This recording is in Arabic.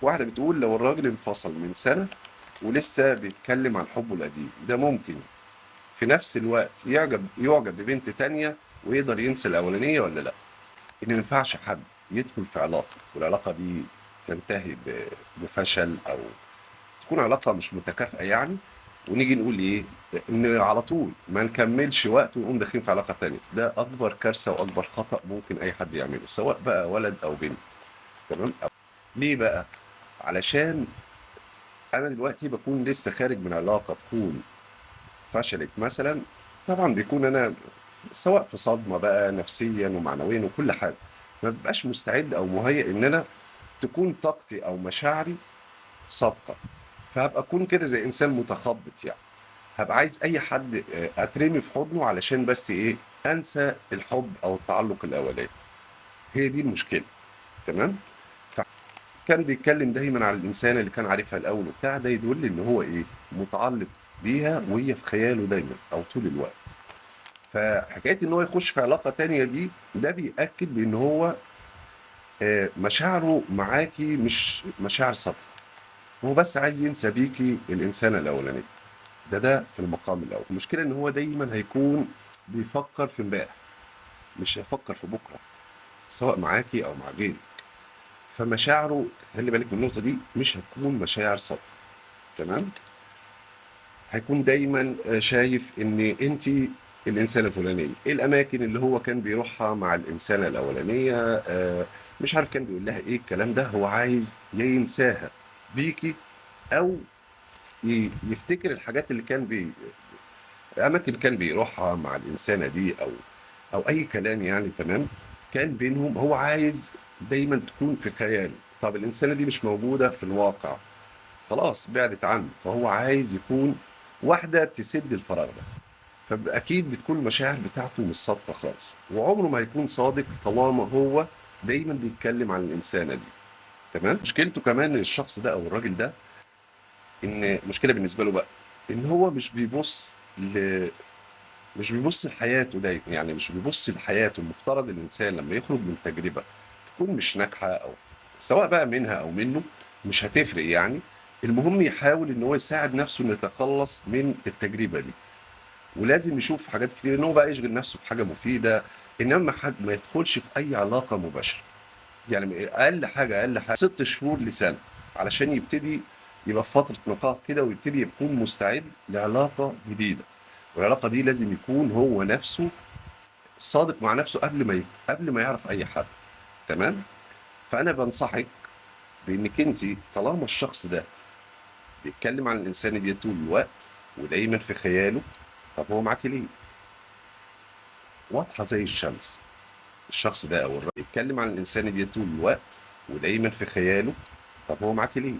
واحدة بتقول لو الراجل انفصل من سنة ولسه بيتكلم عن حبه القديم، ده ممكن في نفس الوقت يعجب ببنت تانية ويقدر ينسى الأولانية ولا لأ؟ إن ما ينفعش حد يدخل في علاقة والعلاقة دي تنتهي بفشل أو تكون علاقة مش متكافئة يعني، ونيجي نقول إيه؟ إن على طول ما نكملش وقت ونقوم داخلين في علاقة تانية. ده أكبر كارثة وأكبر خطأ ممكن أي حد يعمله، سواء بقى ولد أو بنت. تمام؟ ليه بقى؟ علشان أنا دلوقتي بكون لسه خارج من علاقة تكون فشلت مثلا. طبعا بيكون أنا سواء في صدمة بقى نفسيا ومعنويا وكل حاجة، ما ببقاش مستعد أو مهيئ إن أنا تكون طاقتي أو مشاعري صادقة. فهبقى أكون كده زي إنسان متخبط يعني، هبقى عايز أي حد أترمي في حضنه علشان بس إيه، أنسى الحب أو التعلق الأولاني. هي دي المشكلة. تمام. كان بيتكلم دايما على الإنسان اللي كان عارفها الأول وبتاع، ده يدل إن هو إيه، متعلق بيها وهي في خياله دايما أو طول الوقت. فحكاية إن هو يخش في علاقة تانية دي، ده بيأكد بإن هو مشاعره معاكي مش مشاعر صادقة، هو بس عايز ينسى بيكي الإنسانة الأولانية. ده في المقام الأول. المشكلة إن هو دايما هيكون بيفكر في امبارح، مش هيفكر في بكرة، سواء معاكي أو مع غيرك. فمشاعره، خلي بالك من النقطة دي، مش هتكون مشاعر صادقة. تمام. هيكون دايما شايف ان انت الانسانه الفلانيه. ايه الاماكن اللي هو كان بيروحها مع الانسانه الاولانيه، مش عارف كان بيقول لها ايه الكلام ده، هو عايز يا ينساها بيكي او يفتكر الحاجات اللي الاماكن اللي كان بيروحها مع الانسانه دي، او اي كلام يعني. تمام. كان بينهم، هو عايز دايما تكون في خياله. طب الانسانه دي مش موجوده في الواقع، خلاص بعدت عنه، فهو عايز يكون واحدة تسد الفراغ ده. فأكيد بتكون المشاعر بتاعته مش صادقة خالص، وعمره ما هيكون صادق طالما هو دايما بيتكلم عن الإنسانة دي. تمام. مشكلته كمان الشخص ده أو الراجل ده، إن مشكلة بالنسبة له بقى إن هو مش بيبص لحياته دايما، يعني مش بيبص لحياته. المفترض الإنسان لما يخرج من تجربة تكون مش ناجحة، أو سواء بقى منها أو منه، مش هتفرق يعني. المهم يحاول إن هو يساعد نفسه إنه يتخلص من التجربة دي، ولازم يشوف حاجات كتير إن هو بقى يشغل نفسه بحاجة مفيدة. إنما حد ما يدخلش في أي علاقة مباشرة، يعني أقل حاجة 6 شهور لسنة، علشان يبتدي يبقى في فترة نقاهة كده، ويبتدي يكون مستعد لعلاقة جديدة. والعلاقة دي لازم يكون هو نفسه صادق مع نفسه قبل ما يعرف أي حد. تمام. فأنا بنصحك بإنك أنت طالما الشخص ده بيتكلم عن الإنسان دي طول الوقت ودايما في خياله، طب هو معاك ليه؟ واضحة زي الشمس. الشخص ده أو الراجل بيتكلم عن الإنسان دي طول الوقت ودايما في خياله، طب هو معاك ليه؟